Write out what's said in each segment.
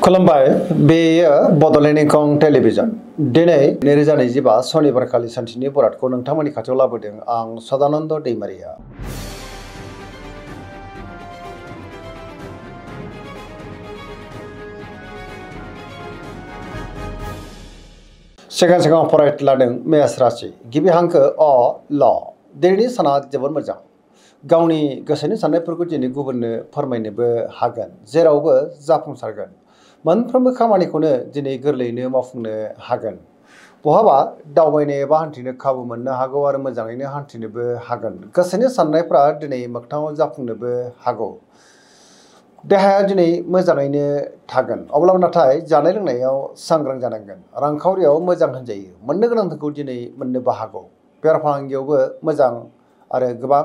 खुलुमबाय बेयो बड'लेण्ड इंखं टेलिभिजन दिनै 2025 सनिबारखालि सानसेनि बरादखौ नोंथांमोननि खाथियाव लाबोदों आं सदानन्द दैमारिया। सिगां फरायलादों मेष राशि गिबि हांखो अ ल दिनैनि साना जोबोद मोजां। गावनि गोसोनि साननायफोरखौ दिनै गुबुननो फोरमायनोबो हागोन, जेरावबो जाफुंसारगोन। मोनफ्रोमबो खामानिखौनो दिनै गोरलैयैनो मावफुंनो हागोन। बहाबा दावबायनो एबा हान्थिनो खाबु मोननो हागौ आरो मोजाङैनो हान्थिनोबो हागोन। गोसोनि साननायफ्रा दिनै मोगथाङाव जाफुंनोबो हागौ। देहाया दिनै मोजाङैनो थागोन, अब्लाबो नाथाय जानाय लोंनायाव सांग्रां जानांगोन। रांखावरियाव मोजां होनजायो, मोननो गोनांखौ दिनै मोननोबो हागौ। बेफार फालांगियावबो मोजां आरो गोबां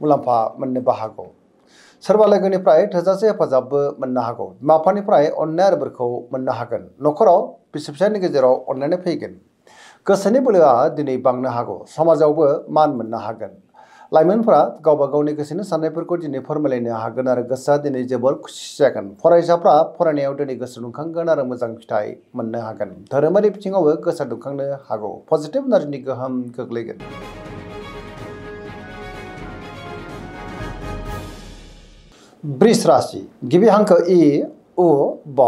मुलाम्फा मोननोबो हागौ। सोरबा लोगोनिफ्राय थोजासे हेफाजाबबो मोननो हागौ। बिमा बिफानिफ्राय अननाय आरो बोरखौ मोननो हागोन। न'खराव बिसि फिसायनि गेजेराव अनलायनाय फैगोन। गोसोनि बोलोआ दिनै बांनो हागौ। समाजावबो मान मोननो हागोन। लाइमोनफोरा गावबा गावनि गोसोनि साननायफोरखौ दिनै फोरमायलायनो हागोन आरो गोसोआ दिनै जोबोर खुसि जागोन। फरायसाफ्रा फरायनायाव दिनै गोसो दुंखांगोन आरो मोजां फिथाइ मोननो हागोन। धोरोमारि बिथिङावबो गोसो दुंखांनो हागौ। पजिटिभ एनार्जिनि गोहोम गोग्लैगोन। वृष राशि गिबि हांखो इ उ ब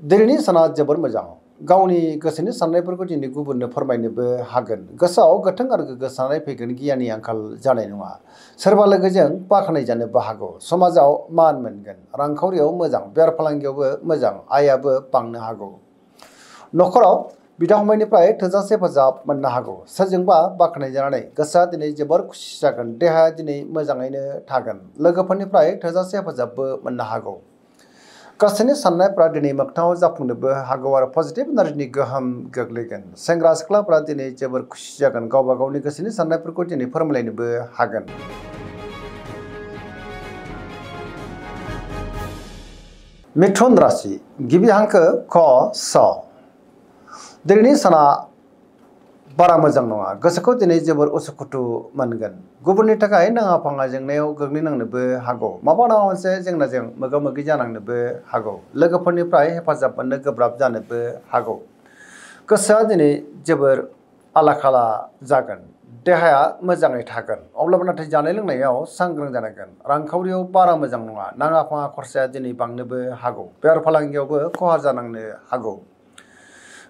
दिनैनि साना जोबोर मोजां। गावनि गोसोनि साननायफोरखौ दिनै गुबुननो फोरमायनोबो हागोन। गोसोआव गोथों आरो गोग्गो साननाय फैगोन। गियाननि आंखाल जानाय नङा। सोरबा लोगोजों बाख्नाय जानोबो हागौ। समाजाव मान मोनगोन। रांखावरियाव मोजां, बेफार फालांगियावबो मोजां, आयाबो बांनो हागौ। न'खराव बिदा फंबायनिफ्राय थोजासे हेफाजाब मोननो हागौ। सोरजोंबा बाख्नाय जानानै गोसोआ दिनै जोबोर खुसि जागोन। देहाया दिनै मोजाङैनो थागोन। लोगोफोरनिफ्राय थोजासे हेफाजाबबो मोननो हागौ। गोसोनि साननायफ्रा दिनै मोगथाङाव जाफुंनोबो हागौ आरो पजिटिभ एनार्जिनि गोहोम गोग्लैगोन। सेंग्रा सिख्लाफ्रा दिनै जोबोर खुसि जागोन। गावबा गावनि गोसोनि साननायफोरखौ दिनै फोरमायलायनोबो हागोन। मिथुन राशि गिबि हांखो क स दिनैनि साना बारा मोजां नङा। गोसोखौ दिनै जोबोर उसुखुथु मोनगोन। गुबुननि थाखाय नाङा फाङा जेंनायाव गोग्लैनांनोबो हागौ। माबा मोनसे जेंनाजों मोगा मोगि जानांनोबो हागौ। लोगोफोरनिफ्राय हेफाजाब मोननो गोब्राब जानोबो हागौ। गोसोआ दिनै जोबोर आला खाला जागोन। देहाया मोजाङै थागोन, अब्लाबो नाथाय जानाय लोंनायाव सांग्रां जानांगोन। रांखावरियाव बारा मोजां नङा। नाङा फाङा खरसाया दिनै बांनोबो हागौ। बेफार फालांगियावबो खहा जानांनो हागौ।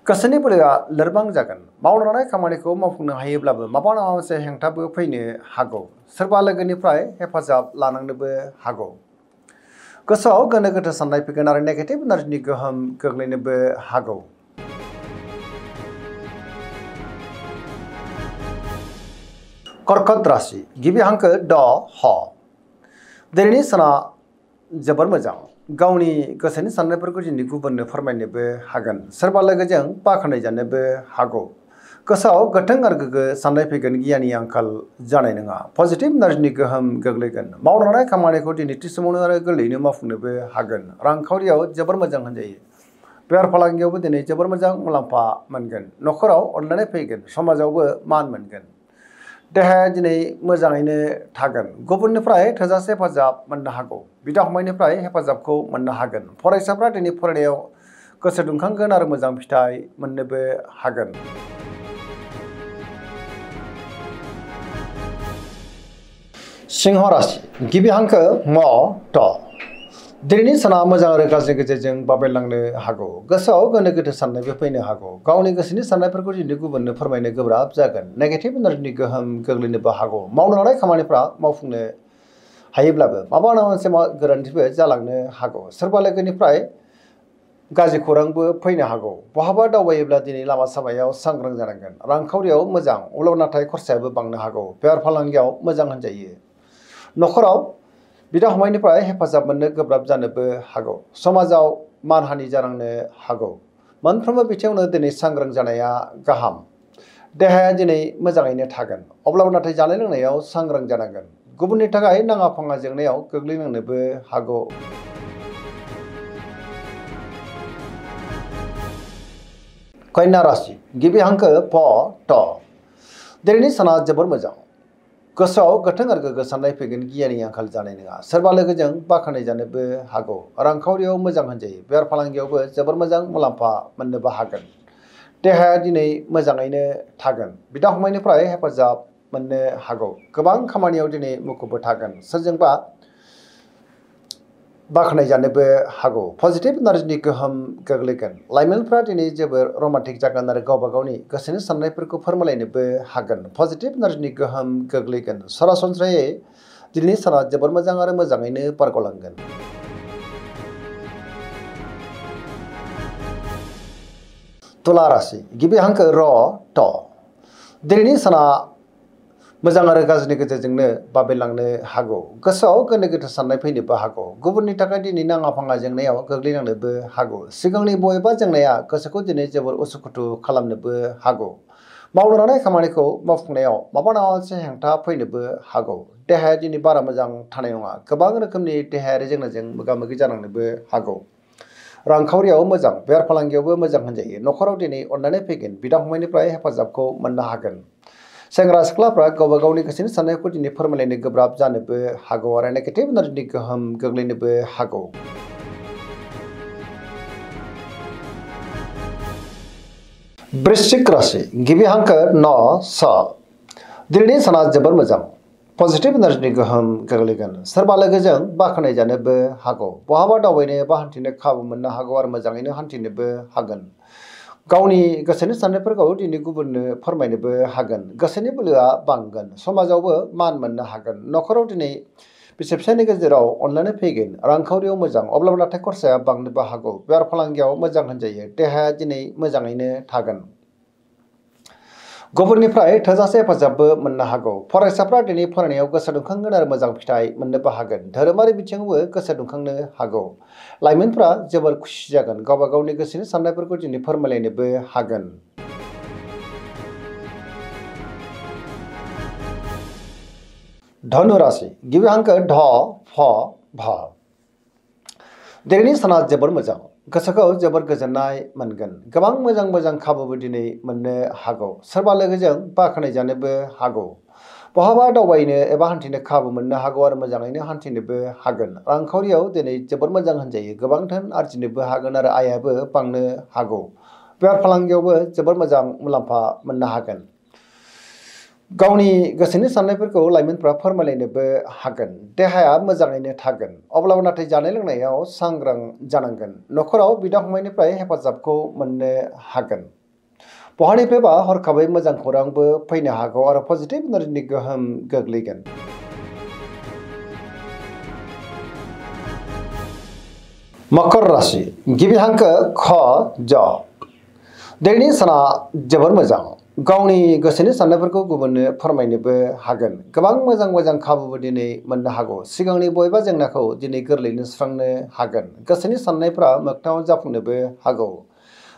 गोसोनि बोलोआ लोरबां जागोन। मावनो लानाय खामानिखौ मावफुंनो हायोब्लाबो माबा मोनसे हेंथाबो फैनो हागौ। सोरबा लोगोनिफ्राय हेफाजाब लानांनोबो हागौ। गोसोआव गोनो गोथो साननाय फैगोन आरो नेगेटिभ एनार्जिनि गोहोम गोग्लैनोबो हागौ। कर्कट राशि गिबि हांखो ड ह दिनैनि साना जोबोर मोजां। गावनि गोसोनि साननायफोरखौ दिनै गुबुननो फोरमायनोबो हागोन। सोरबा लोगोजों बाख्नाय जानोबो हागौ। गोसोआव गोथों आरो गोग्गो साननाय फैगोन। गियाननि आंखाल जानाय नङा। पजिटिभ एनार्जिनि गोहोम गोग्लैगोन। मावनो लानाय खामानिखौ दिनै थि समावनो आरो गोरलैयैनो मावफुंनोबो हागोन। रांखावरियाव जोबोर मोजां होनजायो। बेफार फालांगियावबो दिनै जोबोर मोजां मुलाम्फा मोनगोन। न'खराव अनलायनाय फैगोन। समाजावबो मान मोनगोन। देहाया दिनै मोजाङैनो थागोन। गुबुननिफ्राय थोजासे हेफाजाब मोननो हागौ। बिदा फंबायनिफ्राय हेफाजाबखौ मोननो हागोन। फरायसाफ्रा दिनै फरायनायाव गोसो दुंखांगोन आरो मोजां फिथाइ मोननोबो हागोन। सिंह राशि गिबि हांखो म ट दिनैनि साना मोजां आरो गाज्रि गेजेरजों बाबेनलांनो हागौ। गोसोआव गोनो गोथो साननायबो फैनो हागौ। गावनि गोसोनि साननायफोरखौ दिनै गुबुननो फोरमायनो गोब्राब जागोन। नेगेटिभ एनार्जिनि गोहोम गोग्लैनोबो हागौ। मावनो लानाय खामानिफ्रा मावफुंनो हायोब्लाबो माबा मोनसे गोरोन्थिबो जालांनो हागौ। सोरबा लोगोनिफ्राय गाज्रि खौरांबो फैनो हागौ। बहाबा दावबायोब्ला दिनै लामा सामायाव सांग्रां जानांगोन। रांखावरियाव मोजां, अब्लाबो नाथाय खरसायाबो बांनो हागौ। बेफार फालांगियाव मोजां होनजायो। न'खराव बिदा फंबायनिफ्राय हेफाजाब मोननो गोब्राब जानोबो हागौ। समाजाव मानहानि जानांनो हागौ। मोनफ्रोमबो बिथिङावनो दिनै सांग्रां जानाया गाहाम। देहाया दिनै मोजाङैनो थागोन, अब्लाबो नाथाय जानाय लोंनायाव सांग्रां जानांगोन। गुबुननि थाखाय नाङा फाङा जेंनायाव गोग्लैनांनोबो हागौ। कन्या राशि गिबि हांखो प ट दिनैनि साना जोबोर मोजां। गोसोआव गोथों आरो गोग्गो साननाय फैगोन गियाननि आंखाल जानाय नङा सोरबा लोगोजों बाख्नाय जानोबो हागौ रांखावरियाव मोजां होनजायो बेफार फालांगियावबो जोबोर मोजां मुलाम्फा मोननोबो हागोन देहाया दिनै मोजाङैनो थागोन बिदा फंबायनिफ्राय हेफाजाब मोननो हागौ गोबां खामानियाव दिनै मुखुबबो थागोन सोरजोंबा बाख्नाय जानोबो हागौ पजिटिभ एनार्जिनि गोहोम गोग्लैगोन लाइमोनफ्रा दिनै जोबोर रमान्टिक जागोन आरो गावबा गावनि गोसोनि साननायफोरखौ फोरमायलायनोबो हागोन पजिटिभ एनार्जिनि गोहोम गोग्लैगोन सरासनस्रायै दिनैनि साना जोबोर मोजां आरो मोजाङैनो बारग'लांगोन तुला राशि गिबि हांखो र ट दिनैनि साना मोजां आरो गाज्रिनि गेजेरजोंनो बाबेलांनो हागौ गोसोआव गोनो गोथो साननाय फैनोबो हागौ गुबुननि थाखाय दिनै नाङा फाङा जेंनायाव गोग्लैनांनोबो हागौ सिगांनि बबेबा जेंनाया गोसोखौ दिनै जोबोर उसुखुथु खालामनोबो हागौ मावनो लानाय खामानिखौ मावफुंनायाव माबा मोनसे हेंथा फैनोबो हागौ देहाया दिनै बारा मोजां थानाय नङा गोबां रोखोमनि देहायारि जेंनाजों मोगा मोगि जानांनोबो हागौ रांखावरियाव मोजां बेफार फालांगियावबो मोजां होनजायो न'खराव दिनै अननानै फैगोन बिदा फंबायनिफ्राय हेफाजाबखौ मोननो हागोन सेंग्रा सिख्लाफ्रा गावबा गावनि गोसोनि साननायखौ दिनै फोरमायलायनो गोब्राब जानोबो हागौ आरो नेगेटिभ एनार्जिनि गोहोम गोग्लैनोबो हागौ वृश्चिक राशि गिबि हांखो न स दिनैनि साना जोबोर मोजां पजिटिभ एनार्जिनि गोहोम गोग्लैगोन सोरबा लोगोजों बाख्नाय जानोबो हागौ बहाबा दावबायनो एबा हान्थिनो खाबु मोननो हागौ आरो मोजाङैनो हान्थिनोबो हागोन गावनि गोसोनि साननायफोरखौ दिनै गुबुननो फोरमायनोबो हागोन गोसोनि बोलोआ बांगोन समाजावबो मान मोननो हागोन न'खराव दिनै बिसि फिसायनि गेजेराव अनलायनाय फैगोन रांखावरियाव मोजां अब्लाबो नाथाय खरसाया बांनोबो हागौ बेफार फालांगियाव मोजां होनजायो देहाया दिनै मोजाङैनो थागोन गुबुननिफ्राय थोजासे हेफाजाबबो मोननो हागौ फरायसाफ्रा दिनै फरायनायाव गोसो दुंखांगोन आरो मोजां फिथाइ मोननोबो हागोन धोरोमारि बिथिङावबो गोसो दुंखांनो हागौ लाइमोनफ्रा जोबोर खुसि जागोन गावबा गावनि गोसोनि साननायफोरखौ दिनै फोरमायलायनोबो हागोन धनु राशि गिबि हांखो ध फ भ दिनैनि साना जोबोर मोजां गोसोखौ जोबोर गोजोननाय मोनगोन गोबां मोजां मोजां खाबुबो दिनै मोननो हागौ सोरबा लोगोजों बाख्नाय जानोबो हागौ बहाबा दावबायनो एबा हान्थिनो खाबु मोननो हागौ आरो मोजाङैनो हान्थिनोबो हागोन रांखावरियाव दिनै जोबोर मोजां होनजायो गोबां धोन आरजिनोबो हागोन आरो आयाबो बांनो हागौ बेफार फालांगियावबो जोबोर मोजां मुलाम्फा मोननो हागोन गावनि गोसोनि साननायफोरखौ लाइमोनफ्रा फोरमायलायनोबो हागोन देहाया मोजाङैनो थागोन अब्लाबो नाथाय जानाय लोंनायाव सांग्रां जानांगोन न'खराव बिदा फंबायनिफ्राय हेफाजाबखौ मोननो हागोन बहानिफ्रायबा हरखाबै मोजां खौरांबो फैनो हागौ आरो पजिटिभ एनार्जिनि गोहोम गोग्लैगोन मकर राशि गिबि हांखो ख ज दिनैनि साना जोबोर मोजां गावनि गोसोनि साननायफोरखौ गुबुननो फोरमायनोबो हागोन गोबां मोजां मोजां खाबुबो दिनै मोननो हागौ सिगांनि बबेबा जेंनाखौ दिनै गोरलैयैनो सुस्रांनो हागोन गोसोनि साननायफ्रा मोगथाङाव जाफुंनोबो हागौ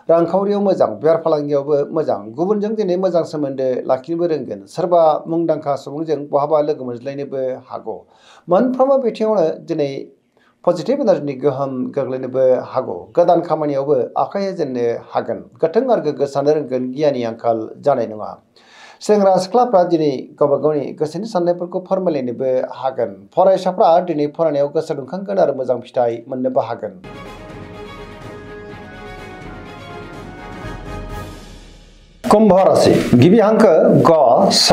रांखावरियाव मोजां बेफार फालांगियावबो मोजां गुबुनजों दिनै मोजां सोमोन्दो लाखिनोबो रोंगोन सोरबा मुंदांखा सुबुंजों बहाबा लोगो मोनज्लायनोबो हागौ मोनफ्रोमबो बिथिङावनो दिनै पजिटिभ एनार्जिनि गोहोम गोग्लैनोबो हागौ गोदान खामानियावबो आखाइ होजेननो हागोन गोथों आरो गोग्गो साननो रोंगोन गियाननि आंखाल जानाय नङा सेंग्रा सिख्लाफ्रा दिनै गावबा गावनि गोसोनि साननायफोरखौ फोरमायलायनोबो हागोन फरायसाफ्रा दिनै फरायनायाव गोसो दुंखांगोन आरो मोजां फिथाइ मोननोबो हागोन कुम्भ राशि गिबि हांखो ग स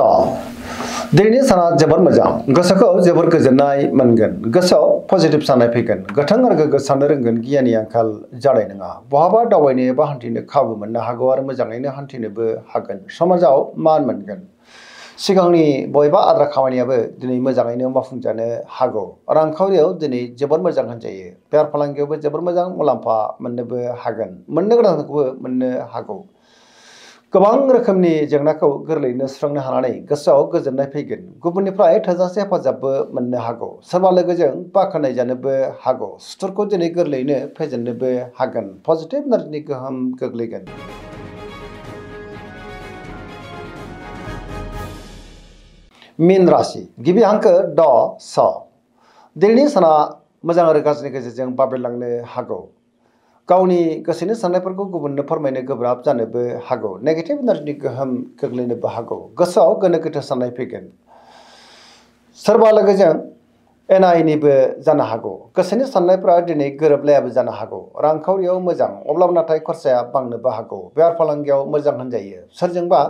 दिनैनि साना जोबोर मोजां गोसोखौ जोबोर गोजोननाय मोनगोन गोसोआव पजिटिभ साननाय फैगोन गोथों आरो गोग्गो साननो रोंगोन गियाननि आंखाल जानाय नङा बहाबा दावबायनो एबा हान्थिनो खाबु मोननो हागौ आरो मोजाङैनो हान्थिनोबो हागोन समाजाव मान मोनगोन सिगांनि बबेबा आद्रा खामानियाबो दिनै मोजाङैनो मावफुंजानो हागौ रांखावरियाव दिनै जोबोर मोजां होनजायो बेफार फालांगियावबो जोबोर मोजां मुलाम्फा मोननोबो हागोन मोननो गोनांखौबो मोननो हागौ गोबां रोखोमनि जेंनाखौ गोरलैयैनो सुस्रांनो हानानै गोसोआव गोजोननाय फैगोन गुबुननिफ्राय थोजासे हेफाजाबबो मोननो हागौ सोरबा लोगोजों बाख्नाय जानोबो हागौ सुथुरखौ दिनै गोरलैयैनो फेजेननोबो हागोन पजिटिभ एनार्जिनि गोहोम गोग्लैगोन मीन राशि गिबि हांखो ड स दिनैनि साना मोजां आरो गाज्रिनि गेजेरजों बाबेलांनो हागौ गावनि गोसोनि साननायफोरखौ गुबुननो फोरमायनो गोब्राब जानोबो हागौ नेगेटिभ एनार्जिनि गोहोम गोग्लैनोबो हागौ गोसोआव गोनो गोथो साननाय फैगोन सोरबा लोगोजों एना एनिबो जानो हागौ गोसोनि साननायफ्रा दिनै गोरोबलायाबो जानो हागौ रांखावरियाव मोजां अब्लाबो नाथाय खरसाया बांनोबो हागौ बेफार फालांगियाव मोजां होनजायो सोरजोंबा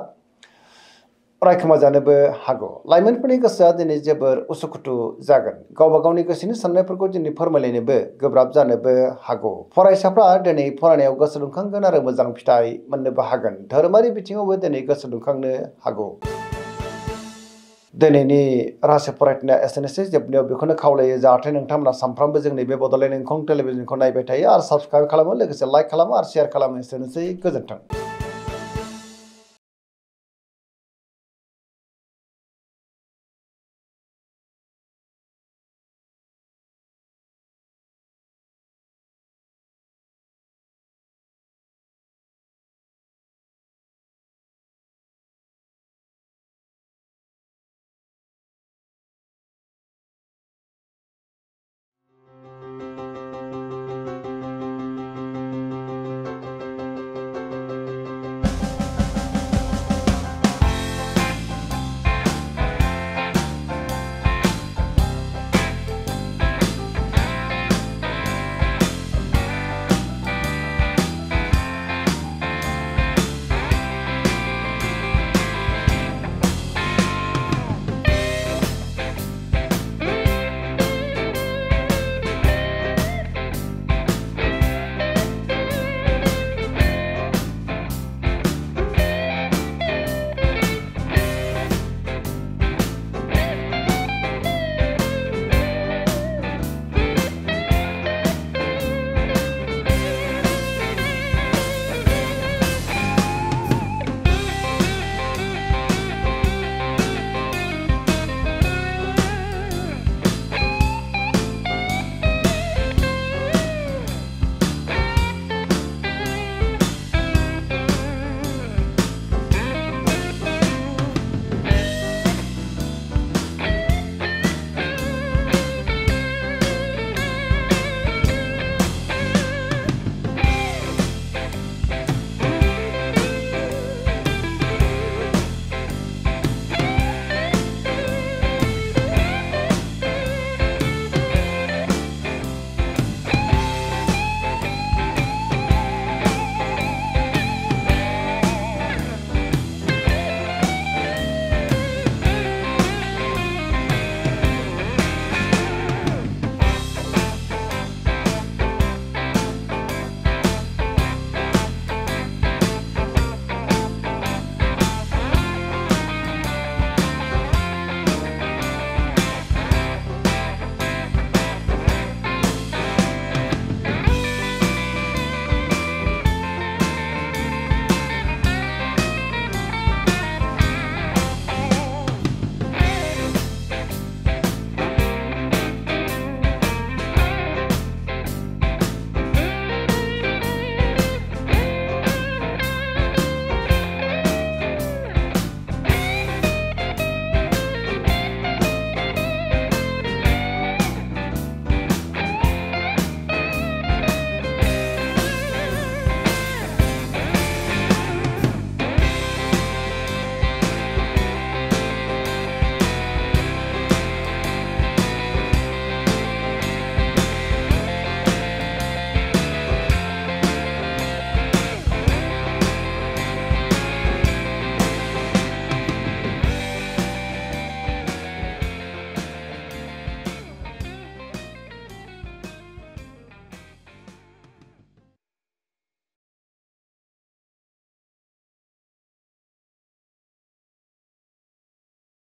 रायखोमा जानोबो हागौ लाइमोनफोरनि गोसोआ दिनै जोबोर उसुखुथु जागोन गावबा गावनि गोसोनि साननायफोरखौ दिनै फोरमायलायनोबो गोब्राब जानोबो हागौ फरायसाफ्रा दिनै फरायनायाव गोसो दुंखांगोन आरो मोजां फिथाइ मोननोबो हागोन धोरोमारि बिथिङावबो दिनै गोसो दुंखांनो हागौ दिनैनि रासि फरायथिनाया एसेनोसै जोबनायाव बेखौनो खावलायो जाहाथे नोंथांमोना सानफ्रामबो जोंनि बे बड'लेण्ड इंखं टेलिभिजनखौ नायबाय थायो आरो साबस्क्राइब खालामो लोगोसे लाइक खालामो आरो शेयार खालामो एसेनोसै गोजोन्थों।